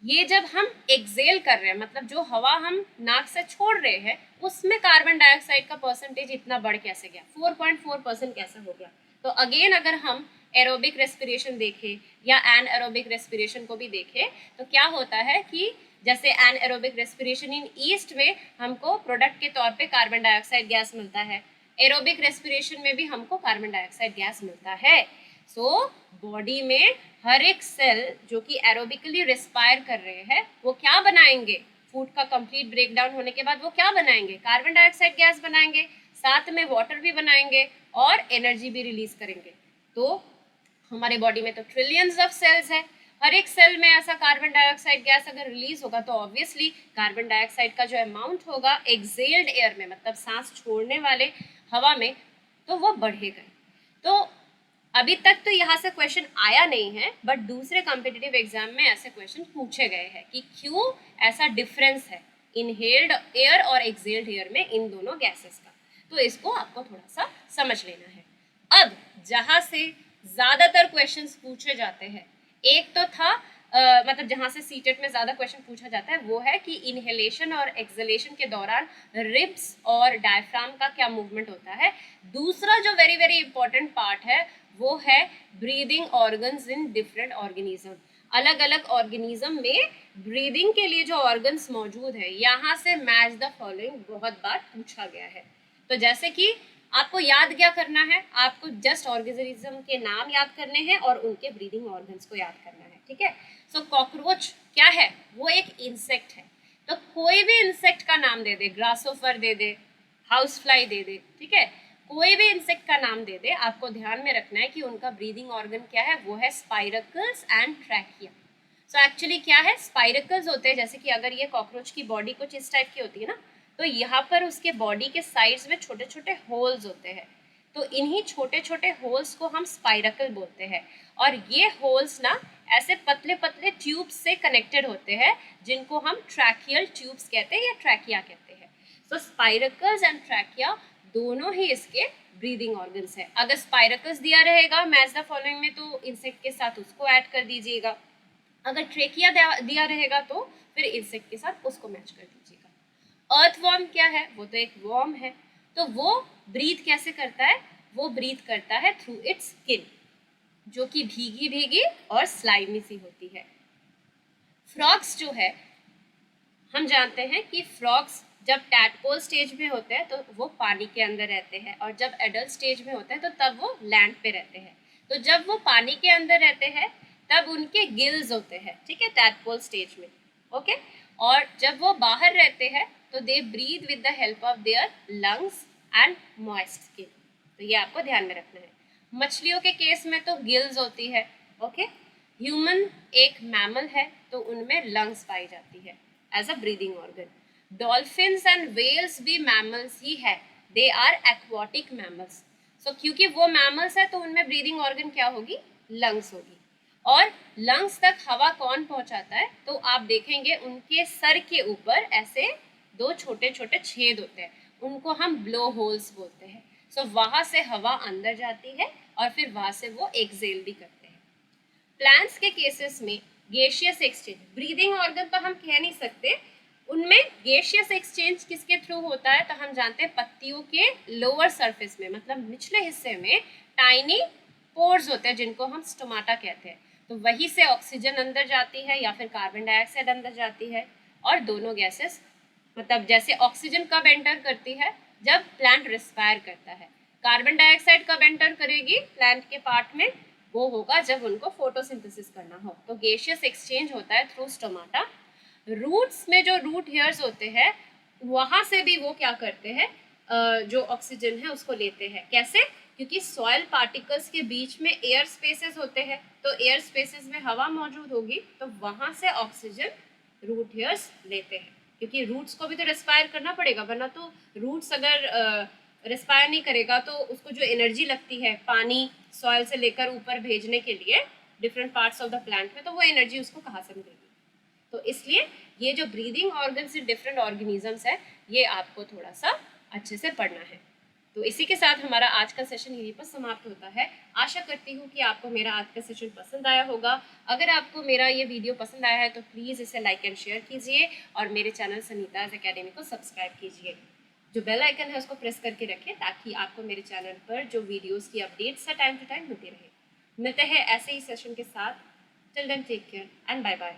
Speaker 1: ये जब हम एक्सेल कर रहे हैं, मतलब जो हवा हम नाक से छोड़ रहे हैं उसमें कार्बन डाइऑक्साइड का परसेंटेज इतना बढ़ कैसे गया, 4.4% कैसे हो गया। तो अगेन अगर हम एरोबिक रेस्पिरेशन देखें या एनएरोबिक रेस्पिरेशन को भी देखें तो क्या होता है कि जैसे एनएरोबिक रेस्पिरेशन इन ईस्ट में हमको प्रोडक्ट के तौर पे कार्बन डाइऑक्साइड गैस मिलता है, एरोबिक रेस्पिरेशन में भी हमको कार्बन डाइऑक्साइड गैस मिलता है। सो बॉडी में हर एक सेल जो कि एरोबिकली रेस्पायर कर रहे हैं वो क्या बनाएंगे, फूड का कंप्लीट ब्रेकडाउन होने के बाद वो क्या बनाएंगे, कार्बन डाइऑक्साइड गैस बनाएंगे, साथ में वाटर भी बनाएंगे और एनर्जी भी रिलीज करेंगे। तो हमारे बॉडी में तो ट्रिलियंस ऑफ सेल्स है, हर एक सेल में ऐसा कार्बन डाइऑक्साइड गैस अगर रिलीज होगा तो ऑब्वियसली कार्बन डाइऑक्साइड का जो अमाउंट होगा एक्सेल्ड एयर में, मतलब सांस छोड़ने वाले हवा में, तो वो बढ़ेगा। तो अभी तक तो यहाँ से क्वेश्चन आया नहीं है, बट दूसरे कॉम्पिटिटिव एग्जाम में ऐसे क्वेश्चन पूछे गए हैं कि क्यों ऐसा डिफरेंस है इनहेल्ड एयर और एक्सेल्ड एयर में इन दोनों गैसेस का। तो इसको आपको थोड़ा सा समझ लेना है। अब जहाँ से ज़्यादातर क्वेश्चंस पूछे जाते हैं। एक तो था मतलब जहाँ से सीटेट में ज़्यादा क्वेश्चन पूछा जाता है वो है कि इनहेलेशन और एक्सलेशन के दौरान रिब्स और डायफ्राम का क्या मूवमेंट होता है। दूसरा जो वेरी वेरी इंपॉर्टेंट पार्ट है वो है breathing organs in different organism. अलग अलग ऑर्गेनिज्म में ब्रीदिंग के लिए जो ऑर्गन्स मौजूद है, यहाँ से मैच द फॉलोइंग बहुत बार पूछा गया है। तो जैसे कि आपको याद क्या करना है, आपको जस्ट ऑर्गेनिज्म के नाम याद करने हैं और उनके ब्रीदिंग ऑर्गन्स को याद करना है, ठीक है। सो कॉकरोच क्या है, वो एक इंसेक्ट है। तो कोई भी इंसेक्ट का नाम दे दे, ग्रासोफर दे दे, हाउस फ्लाई दे दे, ठीक है, कोई भी इंसेक्ट का नाम दे दे, आपको ध्यान में रखना है कि उनका ब्रीदिंग ऑर्गन क्या है, वो है स्पाइरकल्स एंड ट्रैकिया। सो एक्चुअली क्या है, स्पाइरकल्स होते हैं, जैसे कि अगर ये कॉकरोच की बॉडी कुछ इस टाइप की होती है ना, तो यहाँ पर उसके बॉडी के साइड्स में छोटे छोटे होल्स होते हैं। तो इन्हीं छोटे छोटे होल्स को हम स्पाइरकल बोलते हैं। और ये होल्स ना ऐसे पतले पतले ट्यूब्स से कनेक्टेड होते हैं, जिनको हम ट्रैकियल ट्यूब्स कहते हैं या ट्रैकिया कहते हैं। तो स्पाइरकल्स एंड ट्रैकिया दोनों ही इसके ब्रीदिंग ऑर्गन्स है। अगर स्पाइरकल्स दिया रहेगा मैच द फॉलोइंग में, तो इंसेक्ट के साथ उसको ऐड कर दीजिएगा। अगर ट्रेकिया दिया रहेगा तो फिर इंसेक्ट के साथ उसको मैच कर दीजिएगा। अर्थवॉर्म क्या है, वो तो एक वॉर्म है। तो वो ब्रीथ कैसे करता है, वो ब्रीथ करता है थ्रू इट्स स्किन, जो कि भीगी भीगी और स्लाइमी सी होती है। फ्रॉग्स जो है, हम जानते हैं कि फ्रॉग्स जब टैडपोल स्टेज में होते हैं तो वो पानी के अंदर रहते हैं, और जब एडल्ट स्टेज में होते हैं तो तब वो लैंड पे रहते हैं। तो जब वो पानी के अंदर रहते हैं तब उनके गिल्स होते हैं, ठीक है, टैडपोल स्टेज में, ओके। और जब वो बाहर रहते हैं तो they breathe with the help of their lungs and moist skin. तो ये आपको ध्यान में रखना है। मछलियों के केस में तो गिल्स होती है, ओके। ह्यूमन एक मैमल है तो उनमें लंग्स पाई जाती है as a breathing organ. Dolphins and whales भी मैमल्स ही है, they are aquatic mammals. So क्योंकि वो मैमल्स है तो उनमें ब्रीदिंग ऑर्गन क्या होगी, लंग्स होगी। और लंग्स तक हवा कौन पहुंचाता है, तो आप देखेंगे उनके सर के ऊपर ऐसे दो छोटे छोटे छेद होते हैं, उनको हम ब्लो होल्स बोलते हैं। सो वहां से हवा अंदर जाती है और फिर वहां से वो एक्सेल भी करते हैं। प्लांट्स के केसेस में गैसियस एक्सचेंज, ब्रीदिंग ऑर्गन तो हम कह नहीं सकते, उनमें गैसियस एक्सचेंज किसके थ्रू होता है, तो हम जानते हैं पत्तियों के लोअर सरफेस में, मतलब निचले हिस्से में टाइनी पोर्स होते हैं जिनको हम स्टोमाटा कहते हैं। तो वहीं से ऑक्सीजन अंदर जाती है या फिर कार्बन डाइऑक्साइड अंदर जाती है, और दोनों गैसेस, मतलब जैसे ऑक्सीजन कब एंटर करती है, जब प्लांट रिस्पायर करता है। कार्बन डाइऑक्साइड कब एंटर करेगी प्लांट के पार्ट में, वो होगा जब उनको फोटोसिंथेसिस करना हो। तो गैसियस एक्सचेंज होता है थ्रू स्टोमाटा। रूट्स में जो रूट हेयर्स होते हैं वहां से भी वो क्या करते हैं, जो ऑक्सीजन है उसको लेते हैं। कैसे, क्योंकि सॉइल पार्टिकल्स के बीच में एयर स्पेसेस होते हैं, तो एयर स्पेसेस में हवा मौजूद होगी तो वहां से ऑक्सीजन रूट हेयर्स लेते हैं, क्योंकि रूट्स को भी तो रेस्पायर करना पड़ेगा, वरना तो रूट्स अगर रेस्पायर नहीं करेगा तो उसको जो एनर्जी लगती है पानी सॉइल से लेकर ऊपर भेजने के लिए different parts of the plant में, तो वो एनर्जी उसको कहाँ से मिलेगी। तो इसलिए ये जो breathing organs in different organisms है, ये आपको थोड़ा सा अच्छे से पढ़ना है। तो इसी के साथ हमारा आज का सेशन यहीं पर समाप्त होता है। आशा करती हूँ कि आपको मेरा आज का सेशन पसंद आया होगा। अगर आपको मेरा ये वीडियो पसंद आया है तो प्लीज़ इसे लाइक एंड शेयर कीजिए, और मेरे चैनल सनीताज एकेडमी को सब्सक्राइब कीजिए। जो बेल आइकन है उसको प्रेस करके रखें ताकि आपको मेरे चैनल पर जो वीडियोज़ की अपडेट्स है टाइम टू टाइम मिलती रहे। मिलते हैं ऐसे ही सेशन के साथ। Till then take care and bye bye.